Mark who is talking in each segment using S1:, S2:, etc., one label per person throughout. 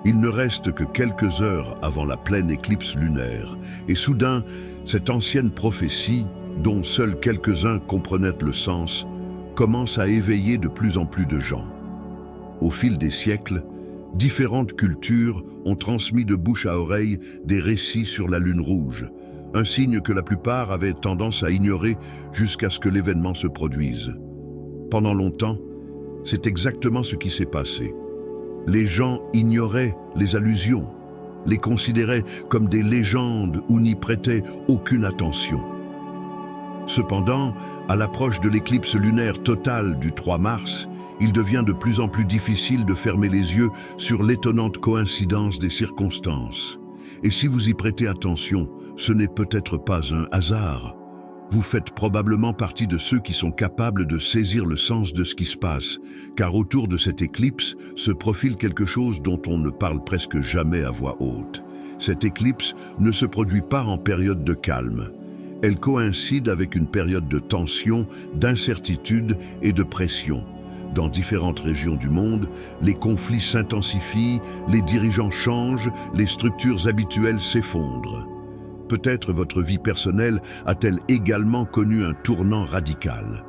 S1: Il ne reste que quelques heures avant la pleine éclipse lunaire, et soudain, cette ancienne prophétie, dont seuls quelques-uns comprenaient le sens, commence à éveiller de plus en plus de gens. Au fil des siècles, différentes cultures ont transmis de bouche à oreille des récits sur la lune rouge, un signe que la plupart avaient tendance à ignorer jusqu'à ce que l'événement se produise. Pendant longtemps, c'est exactement ce qui s'est passé. Les gens ignoraient les allusions, les considéraient comme des légendes ou n'y prêtaient aucune attention. Cependant, à l'approche de l'éclipse lunaire totale du 3 mars, il devient de plus en plus difficile de fermer les yeux sur l'étonnante coïncidence des circonstances. Et si vous y prêtez attention, ce n'est peut-être pas un hasard. Vous faites probablement partie de ceux qui sont capables de saisir le sens de ce qui se passe, car autour de cette éclipse se profile quelque chose dont on ne parle presque jamais à voix haute. Cette éclipse ne se produit pas en période de calme. Elle coïncide avec une période de tension, d'incertitude et de pression. Dans différentes régions du monde, les conflits s'intensifient, les dirigeants changent, les structures habituelles s'effondrent. Peut-être votre vie personnelle a-t-elle également connu un tournant radical.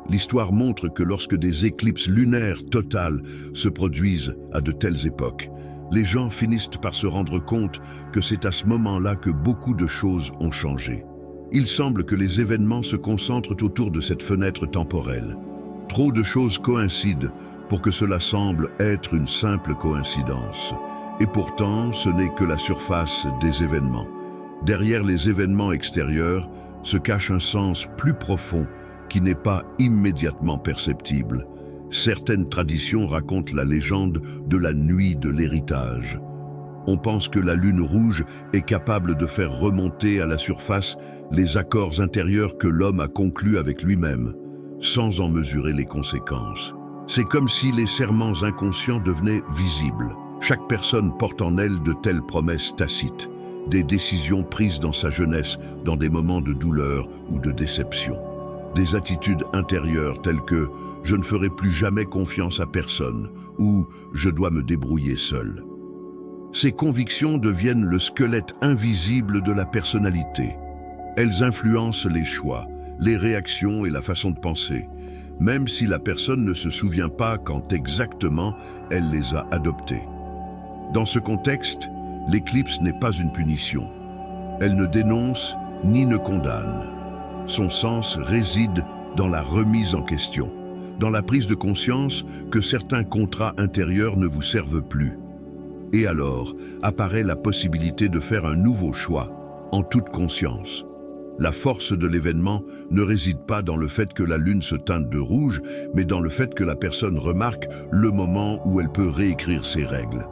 S1: L'histoire montre que lorsque des éclipses lunaires totales se produisent à de telles époques, les gens finissent par se rendre compte que c'est à ce moment-là que beaucoup de choses ont changé. Il semble que les événements se concentrent autour de cette fenêtre temporelle. Trop de choses coïncident pour que cela semble être une simple coïncidence. Et pourtant, ce n'est que la surface des événements. Derrière les événements extérieurs se cache un sens plus profond qui n'est pas immédiatement perceptible. Certaines traditions racontent la légende de la nuit de l'héritage. On pense que la lune rouge est capable de faire remonter à la surface les accords intérieurs que l'homme a conclus avec lui-même, sans en mesurer les conséquences. C'est comme si les serments inconscients devenaient visibles. Chaque personne porte en elle de telles promesses tacites, des décisions prises dans sa jeunesse, dans des moments de douleur ou de déception. Des attitudes intérieures telles que « je ne ferai plus jamais confiance à personne » ou « je dois me débrouiller seul ». Ces convictions deviennent le squelette invisible de la personnalité. Elles influencent les choix, les réactions et la façon de penser, même si la personne ne se souvient pas quand exactement elle les a adoptées. Dans ce contexte, l'éclipse n'est pas une punition. Elle ne dénonce ni ne condamne. Son sens réside dans la remise en question, dans la prise de conscience que certains contrats intérieurs ne vous servent plus. Et alors apparaît la possibilité de faire un nouveau choix, en toute conscience. La force de l'événement ne réside pas dans le fait que la lune se teinte de rouge, mais dans le fait que la personne remarque le moment où elle peut réécrire ses règles.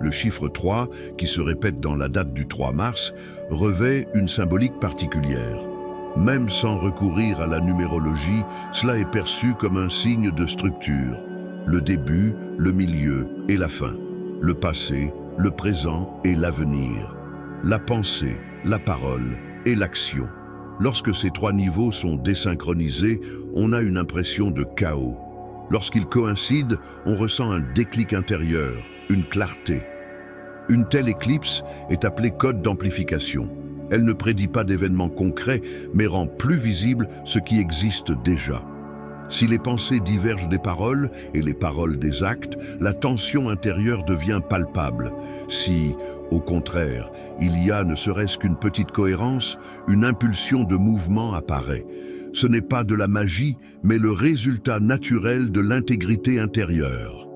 S1: Le chiffre 3, qui se répète dans la date du 3 mars, revêt une symbolique particulière. Même sans recourir à la numérologie, cela est perçu comme un signe de structure. Le début, le milieu et la fin. Le passé, le présent et l'avenir. La pensée, la parole et l'action. Lorsque ces trois niveaux sont désynchronisés, on a une impression de chaos. Lorsqu'ils coïncident, on ressent un déclic intérieur, une clarté. Une telle éclipse est appelée code d'amplification. Elle ne prédit pas d'événements concrets, mais rend plus visible ce qui existe déjà. Si les pensées divergent des paroles et les paroles des actes, la tension intérieure devient palpable. Si, au contraire, il y a ne serait-ce qu'une petite cohérence, une impulsion de mouvement apparaît. Ce n'est pas de la magie, mais le résultat naturel de l'intégrité intérieure.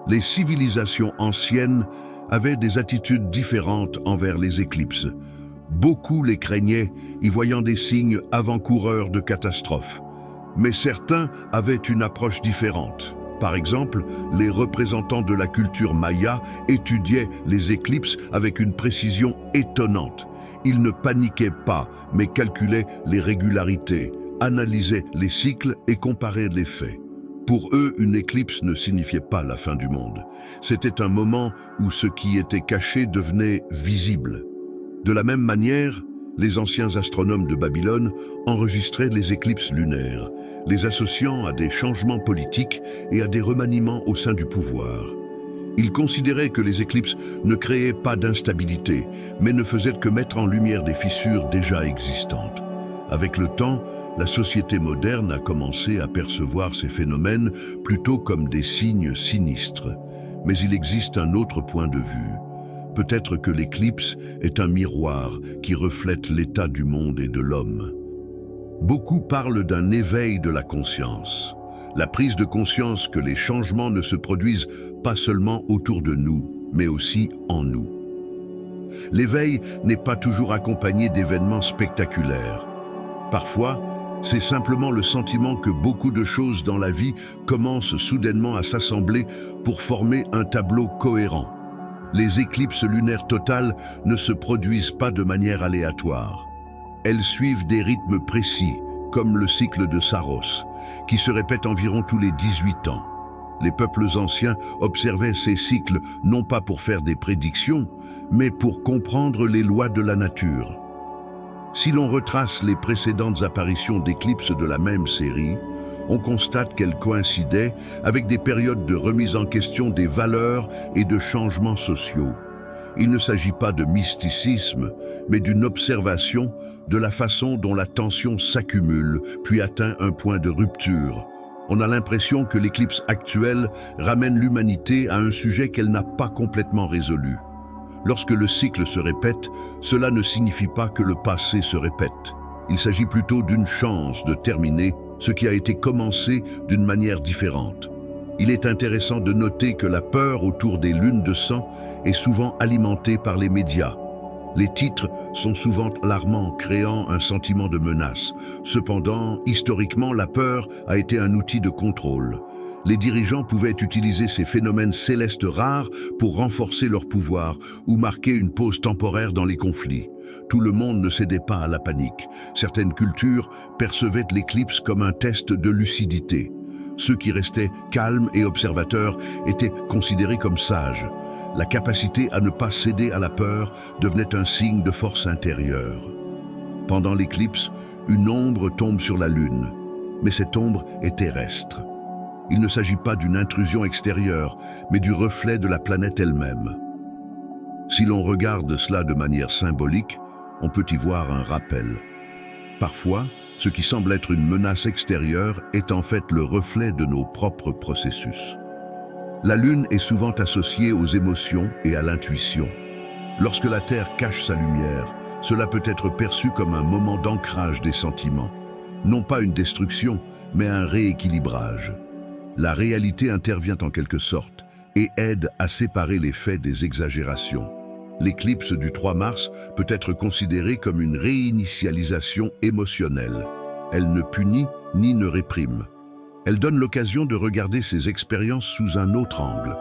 S1: Les civilisations anciennes avaient des attitudes différentes envers les éclipses. Beaucoup les craignaient, y voyant des signes avant-coureurs de catastrophes. Mais certains avaient une approche différente. Par exemple, les représentants de la culture maya étudiaient les éclipses avec une précision étonnante. Ils ne paniquaient pas, mais calculaient les régularités, analysaient les cycles et comparaient les faits. Pour eux, une éclipse ne signifiait pas la fin du monde. C'était un moment où ce qui était caché devenait visible. De la même manière, les anciens astronomes de Babylone enregistraient les éclipses lunaires, les associant à des changements politiques et à des remaniements au sein du pouvoir. Il considérait que les éclipses ne créaient pas d'instabilité, mais ne faisaient que mettre en lumière des fissures déjà existantes. Avec le temps, la société moderne a commencé à percevoir ces phénomènes plutôt comme des signes sinistres. Mais il existe un autre point de vue. Peut-être que l'éclipse est un miroir qui reflète l'état du monde et de l'homme. Beaucoup parlent d'un éveil de la conscience. La prise de conscience que les changements ne se produisent pas seulement autour de nous, mais aussi en nous. L'éveil n'est pas toujours accompagné d'événements spectaculaires. Parfois, c'est simplement le sentiment que beaucoup de choses dans la vie commencent soudainement à s'assembler pour former un tableau cohérent. Les éclipses lunaires totales ne se produisent pas de manière aléatoire. Elles suivent des rythmes précis, comme le cycle de Saros, qui se répète environ tous les 18 ans. Les peuples anciens observaient ces cycles non pas pour faire des prédictions, mais pour comprendre les lois de la nature. Si l'on retrace les précédentes apparitions d'éclipses de la même série, on constate qu'elles coïncidaient avec des périodes de remise en question des valeurs et de changements sociaux. Il ne s'agit pas de mysticisme, mais d'une observation de la façon dont la tension s'accumule, puis atteint un point de rupture. On a l'impression que l'éclipse actuelle ramène l'humanité à un sujet qu'elle n'a pas complètement résolu. Lorsque le cycle se répète, cela ne signifie pas que le passé se répète. Il s'agit plutôt d'une chance de terminer ce qui a été commencé d'une manière différente. Il est intéressant de noter que la peur autour des lunes de sang est souvent alimentée par les médias. Les titres sont souvent alarmants, créant un sentiment de menace. Cependant, historiquement, la peur a été un outil de contrôle. Les dirigeants pouvaient utiliser ces phénomènes célestes rares pour renforcer leur pouvoir ou marquer une pause temporaire dans les conflits. Tout le monde ne cédait pas à la panique. Certaines cultures percevaient l'éclipse comme un test de lucidité. Ceux qui restaient calmes et observateurs étaient considérés comme sages. La capacité à ne pas céder à la peur devenait un signe de force intérieure. Pendant l'éclipse, une ombre tombe sur la Lune, mais cette ombre est terrestre. Il ne s'agit pas d'une intrusion extérieure, mais du reflet de la planète elle-même. Si l'on regarde cela de manière symbolique, on peut y voir un rappel. Parfois, ce qui semble être une menace extérieure est en fait le reflet de nos propres processus. La Lune est souvent associée aux émotions et à l'intuition. Lorsque la Terre cache sa lumière, cela peut être perçu comme un moment d'ancrage des sentiments. Non pas une destruction, mais un rééquilibrage. La réalité intervient en quelque sorte et aide à séparer les faits des exagérations. L'éclipse du 3 mars peut être considérée comme une réinitialisation émotionnelle. Elle ne punit ni ne réprime. Elle donne l'occasion de regarder ces expériences sous un autre angle.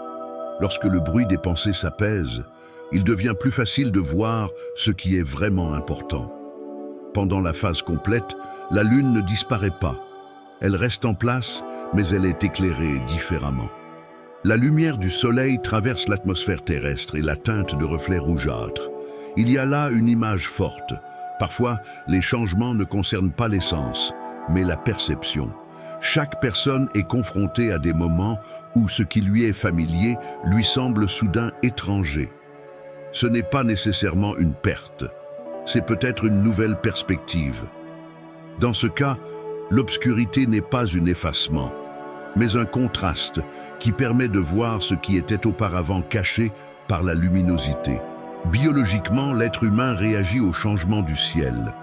S1: Lorsque le bruit des pensées s'apaise, il devient plus facile de voir ce qui est vraiment important. Pendant la phase complète, la Lune ne disparaît pas. Elle reste en place, mais elle est éclairée différemment. La lumière du soleil traverse l'atmosphère terrestre et la teinte de reflets rougeâtres. Il y a là une image forte. Parfois, les changements ne concernent pas l'essence, mais la perception. Chaque personne est confrontée à des moments où ce qui lui est familier lui semble soudain étranger. Ce n'est pas nécessairement une perte, c'est peut-être une nouvelle perspective. Dans ce cas, l'obscurité n'est pas un effacement, mais un contraste qui permet de voir ce qui était auparavant caché par la luminosité. Biologiquement, l'être humain réagit au changement du ciel.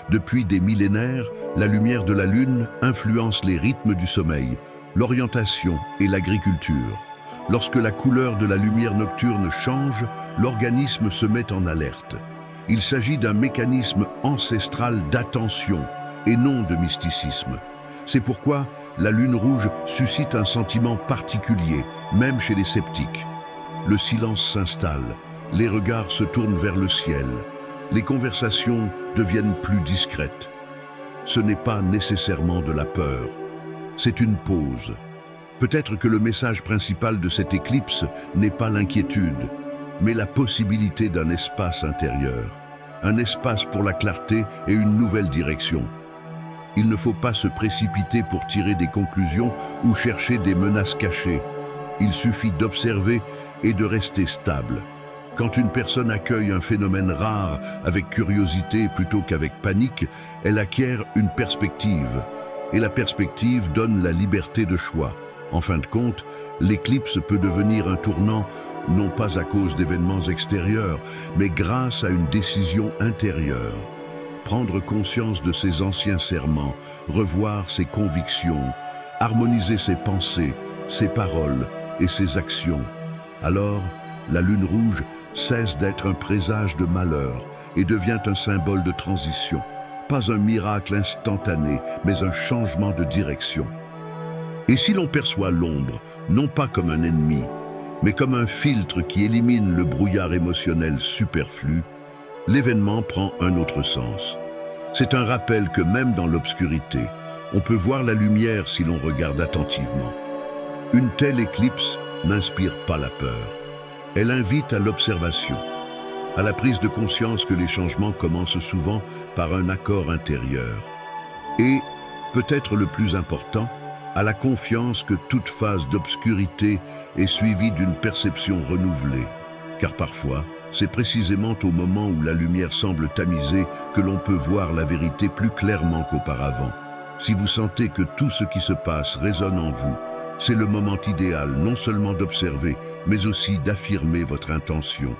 S1: Depuis des millénaires, la lumière de la Lune influence les rythmes du sommeil, l'orientation et l'agriculture. Lorsque la couleur de la lumière nocturne change, l'organisme se met en alerte. Il s'agit d'un mécanisme ancestral d'attention et non de mysticisme. C'est pourquoi la Lune rouge suscite un sentiment particulier, même chez les sceptiques. Le silence s'installe, les regards se tournent vers le ciel, les conversations deviennent plus discrètes. Ce n'est pas nécessairement de la peur, c'est une pause. Peut-être que le message principal de cette éclipse n'est pas l'inquiétude, mais la possibilité d'un espace intérieur, un espace pour la clarté et une nouvelle direction. Il ne faut pas se précipiter pour tirer des conclusions ou chercher des menaces cachées. Il suffit d'observer et de rester stable. Quand une personne accueille un phénomène rare avec curiosité plutôt qu'avec panique, elle acquiert une perspective. Et la perspective donne la liberté de choix. En fin de compte, l'éclipse peut devenir un tournant non pas à cause d'événements extérieurs, mais grâce à une décision intérieure. Prendre conscience de ses anciens serments, revoir ses convictions, harmoniser ses pensées, ses paroles et ses actions. Alors, la lune rouge cesse d'être un présage de malheur et devient un symbole de transition. Pas un miracle instantané, mais un changement de direction. Et si l'on perçoit l'ombre, non pas comme un ennemi, mais comme un filtre qui élimine le brouillard émotionnel superflu, l'événement prend un autre sens. C'est un rappel que même dans l'obscurité, on peut voir la lumière si l'on regarde attentivement. Une telle éclipse n'inspire pas la peur. Elle invite à l'observation, à la prise de conscience que les changements commencent souvent par un accord intérieur. Et, peut-être le plus important, à la confiance que toute phase d'obscurité est suivie d'une perception renouvelée. Car parfois, c'est précisément au moment où la lumière semble tamisée que l'on peut voir la vérité plus clairement qu'auparavant. Si vous sentez que tout ce qui se passe résonne en vous, c'est le moment idéal non seulement d'observer, mais aussi d'affirmer votre intention.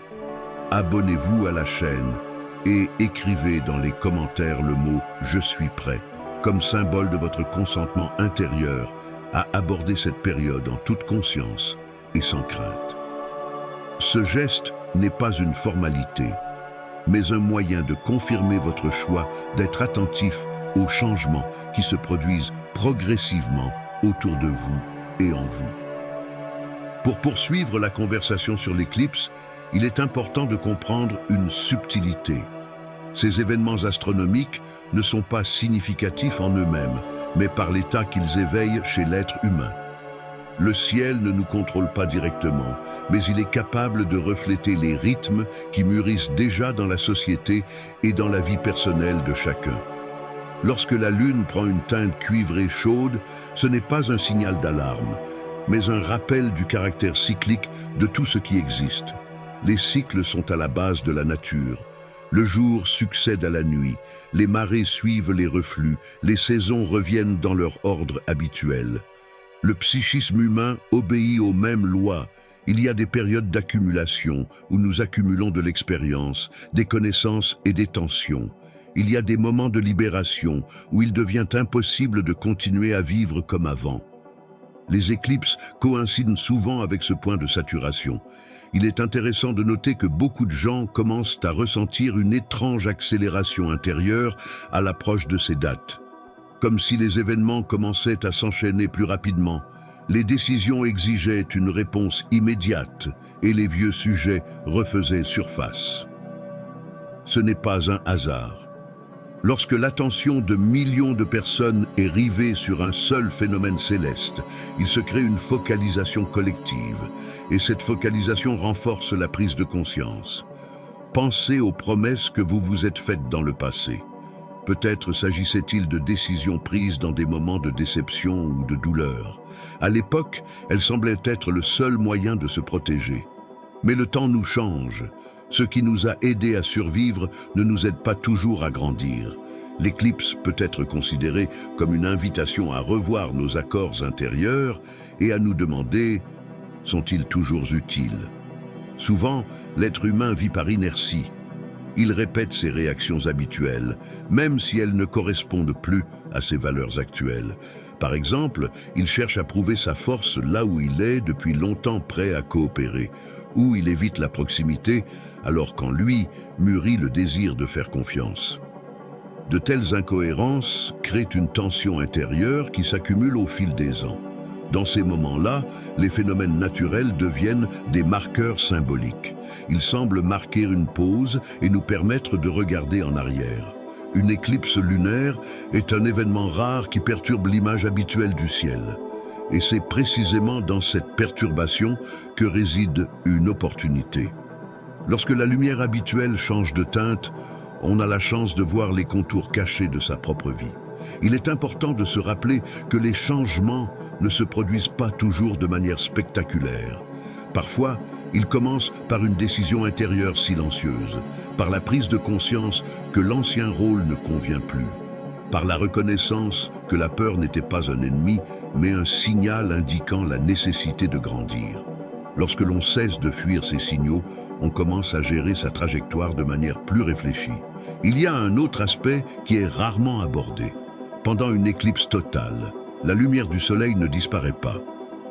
S1: Abonnez-vous à la chaîne et écrivez dans les commentaires le mot « Je suis prêt » comme symbole de votre consentement intérieur à aborder cette période en toute conscience et sans crainte. Ce geste n'est pas une formalité, mais un moyen de confirmer votre choix d'être attentif aux changements qui se produisent progressivement autour de vous et en vous. Pour poursuivre la conversation sur l'éclipse, il est important de comprendre une subtilité. Ces événements astronomiques ne sont pas significatifs en eux-mêmes, mais par l'état qu'ils éveillent chez l'être humain. Le ciel ne nous contrôle pas directement, mais il est capable de refléter les rythmes qui mûrissent déjà dans la société et dans la vie personnelle de chacun. Lorsque la lune prend une teinte cuivrée chaude, ce n'est pas un signal d'alarme, mais un rappel du caractère cyclique de tout ce qui existe. Les cycles sont à la base de la nature. Le jour succède à la nuit, les marées suivent les reflux, les saisons reviennent dans leur ordre habituel. Le psychisme humain obéit aux mêmes lois. Il y a des périodes d'accumulation où nous accumulons de l'expérience, des connaissances et des tensions. Il y a des moments de libération où il devient impossible de continuer à vivre comme avant. Les éclipses coïncident souvent avec ce point de saturation. Il est intéressant de noter que beaucoup de gens commencent à ressentir une étrange accélération intérieure à l'approche de ces dates. Comme si les événements commençaient à s'enchaîner plus rapidement, les décisions exigeaient une réponse immédiate et les vieux sujets refaisaient surface. Ce n'est pas un hasard. Lorsque l'attention de millions de personnes est rivée sur un seul phénomène céleste, il se crée une focalisation collective, et cette focalisation renforce la prise de conscience. Pensez aux promesses que vous vous êtes faites dans le passé. Peut-être s'agissait-il de décisions prises dans des moments de déception ou de douleur. À l'époque, elles semblaient être le seul moyen de se protéger. Mais le temps nous change. Ce qui nous a aidés à survivre ne nous aide pas toujours à grandir. L'éclipse peut être considérée comme une invitation à revoir nos accords intérieurs et à nous demander « sont-ils toujours utiles ?» Souvent, l'être humain vit par inertie. Il répète ses réactions habituelles, même si elles ne correspondent plus à ses valeurs actuelles. Par exemple, il cherche à prouver sa force là où il est depuis longtemps prêt à coopérer, ou il évite la proximité alors qu'en lui mûrit le désir de faire confiance. De telles incohérences créent une tension intérieure qui s'accumule au fil des ans. Dans ces moments-là, les phénomènes naturels deviennent des marqueurs symboliques. Ils semblent marquer une pause et nous permettre de regarder en arrière. Une éclipse lunaire est un événement rare qui perturbe l'image habituelle du ciel. Et c'est précisément dans cette perturbation que réside une opportunité. Lorsque la lumière habituelle change de teinte, on a la chance de voir les contours cachés de sa propre vie. Il est important de se rappeler que les changements ne se produisent pas toujours de manière spectaculaire. Parfois, ils commencent par une décision intérieure silencieuse, par la prise de conscience que l'ancien rôle ne convient plus, par la reconnaissance que la peur n'était pas un ennemi, mais un signal indiquant la nécessité de grandir. Lorsque l'on cesse de fuir ces signaux, on commence à gérer sa trajectoire de manière plus réfléchie. Il y a un autre aspect qui est rarement abordé. Pendant une éclipse totale, la lumière du soleil ne disparaît pas.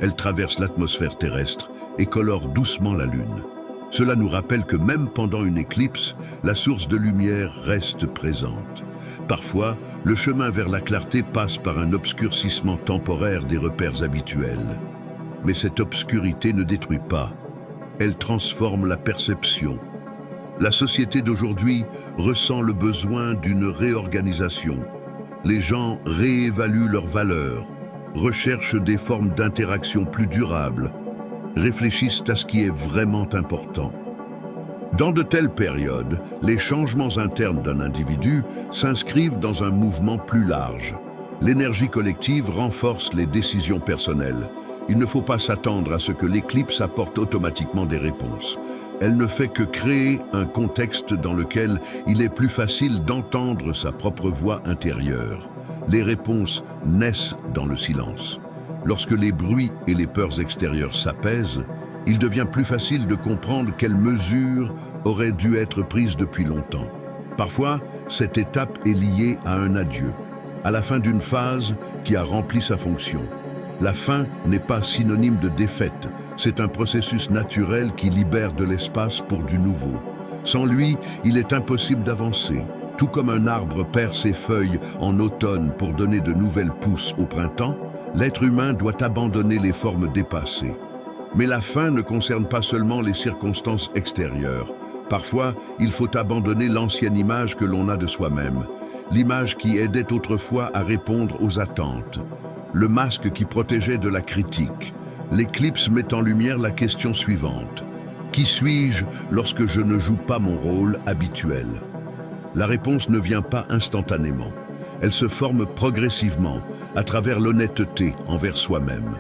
S1: Elle traverse l'atmosphère terrestre et colore doucement la Lune. Cela nous rappelle que même pendant une éclipse, la source de lumière reste présente. Parfois, le chemin vers la clarté passe par un obscurcissement temporaire des repères habituels. Mais cette obscurité ne détruit pas. Elle transforme la perception. La société d'aujourd'hui ressent le besoin d'une réorganisation. Les gens réévaluent leurs valeurs, recherchent des formes d'interaction plus durables, réfléchissent à ce qui est vraiment important. Dans de telles périodes, les changements internes d'un individu s'inscrivent dans un mouvement plus large. L'énergie collective renforce les décisions personnelles. Il ne faut pas s'attendre à ce que l'éclipse apporte automatiquement des réponses. Elle ne fait que créer un contexte dans lequel il est plus facile d'entendre sa propre voix intérieure. Les réponses naissent dans le silence. Lorsque les bruits et les peurs extérieures s'apaisent, il devient plus facile de comprendre quelles mesures auraient dû être prises depuis longtemps. Parfois, cette étape est liée à un adieu, à la fin d'une phase qui a rempli sa fonction. La fin n'est pas synonyme de défaite, c'est un processus naturel qui libère de l'espace pour du nouveau. Sans lui, il est impossible d'avancer. Tout comme un arbre perd ses feuilles en automne pour donner de nouvelles pousses au printemps, l'être humain doit abandonner les formes dépassées. Mais la fin ne concerne pas seulement les circonstances extérieures. Parfois, il faut abandonner l'ancienne image que l'on a de soi-même, l'image qui aidait autrefois à répondre aux attentes, le masque qui protégeait de la critique. L'éclipse met en lumière la question suivante. Qui suis-je lorsque je ne joue pas mon rôle habituel ? La réponse ne vient pas instantanément. Elle se forme progressivement, à travers l'honnêteté envers soi-même.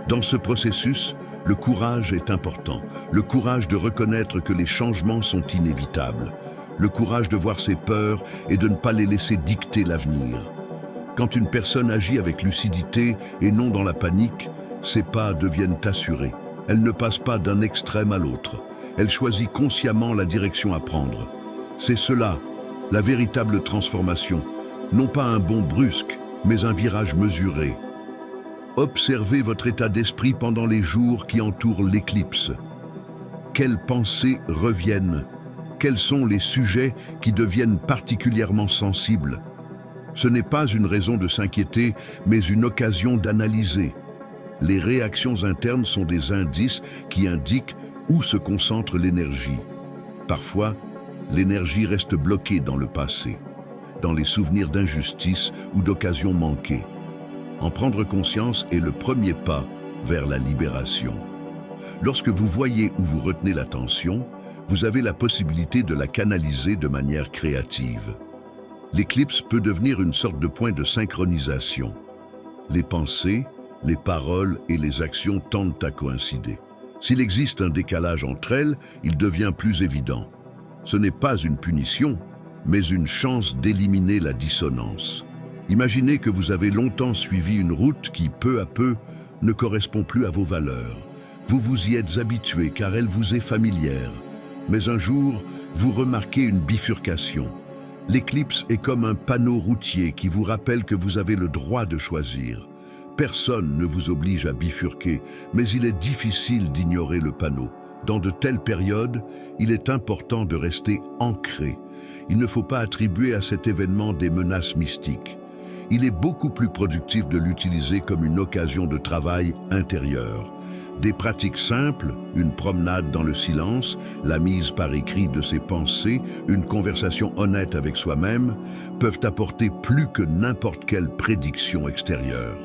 S1: Dans ce processus, le courage est important. Le courage de reconnaître que les changements sont inévitables. Le courage de voir ses peurs et de ne pas les laisser dicter l'avenir. Quand une personne agit avec lucidité et non dans la panique, ses pas deviennent assurés. Elle ne passe pas d'un extrême à l'autre. Elle choisit consciemment la direction à prendre. C'est cela, la véritable transformation. Non pas un bond brusque, mais un virage mesuré. Observez votre état d'esprit pendant les jours qui entourent l'éclipse. Quelles pensées reviennent? Quels sont les sujets qui deviennent particulièrement sensibles? Ce n'est pas une raison de s'inquiéter, mais une occasion d'analyser. Les réactions internes sont des indices qui indiquent où se concentre l'énergie. Parfois, l'énergie reste bloquée dans le passé, dans les souvenirs d'injustice ou d'occasions manquées. En prendre conscience est le premier pas vers la libération. Lorsque vous voyez où vous retenez l'attention, vous avez la possibilité de la canaliser de manière créative. L'éclipse peut devenir une sorte de point de synchronisation. Les pensées, les paroles et les actions tendent à coïncider. S'il existe un décalage entre elles, il devient plus évident. Ce n'est pas une punition, mais une chance d'éliminer la dissonance. Imaginez que vous avez longtemps suivi une route qui, peu à peu, ne correspond plus à vos valeurs. Vous vous y êtes habitué car elle vous est familière. Mais un jour, vous remarquez une bifurcation. L'éclipse est comme un panneau routier qui vous rappelle que vous avez le droit de choisir. Personne ne vous oblige à bifurquer, mais il est difficile d'ignorer le panneau. Dans de telles périodes, il est important de rester ancré. Il ne faut pas attribuer à cet événement des menaces mystiques. Il est beaucoup plus productif de l'utiliser comme une occasion de travail intérieur. Des pratiques simples, une promenade dans le silence, la mise par écrit de ses pensées, une conversation honnête avec soi-même, peuvent apporter plus que n'importe quelle prédiction extérieure.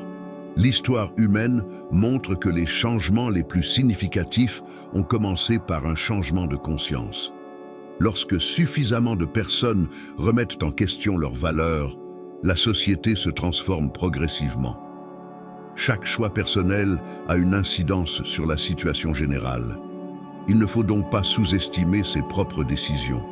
S1: L'histoire humaine montre que les changements les plus significatifs ont commencé par un changement de conscience. Lorsque suffisamment de personnes remettent en question leurs valeurs, la société se transforme progressivement. Chaque choix personnel a une incidence sur la situation générale. Il ne faut donc pas sous-estimer ses propres décisions.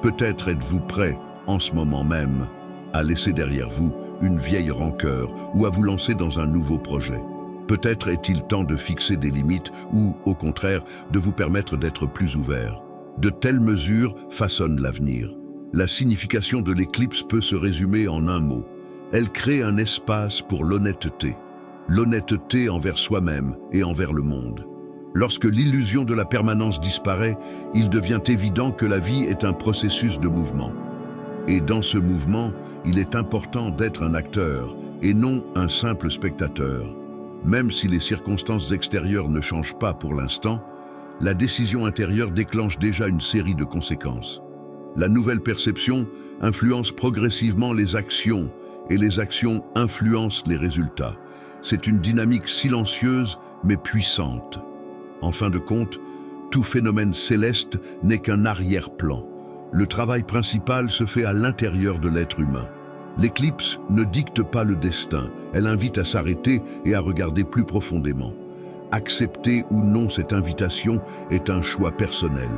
S1: Peut-être êtes-vous prêt, en ce moment même, à laisser derrière vous une vieille rancœur ou à vous lancer dans un nouveau projet. Peut-être est-il temps de fixer des limites ou, au contraire, de vous permettre d'être plus ouvert. De telles mesures façonnent l'avenir. La signification de l'éclipse peut se résumer en un mot. Elle crée un espace pour l'honnêteté. L'honnêteté envers soi-même et envers le monde. Lorsque l'illusion de la permanence disparaît, il devient évident que la vie est un processus de mouvement. Et dans ce mouvement, il est important d'être un acteur et non un simple spectateur. Même si les circonstances extérieures ne changent pas pour l'instant, la décision intérieure déclenche déjà une série de conséquences. La nouvelle perception influence progressivement les actions et les actions influencent les résultats. C'est une dynamique silencieuse mais puissante. En fin de compte, tout phénomène céleste n'est qu'un arrière-plan. Le travail principal se fait à l'intérieur de l'être humain. L'éclipse ne dicte pas le destin, elle invite à s'arrêter et à regarder plus profondément. Accepter ou non cette invitation est un choix personnel.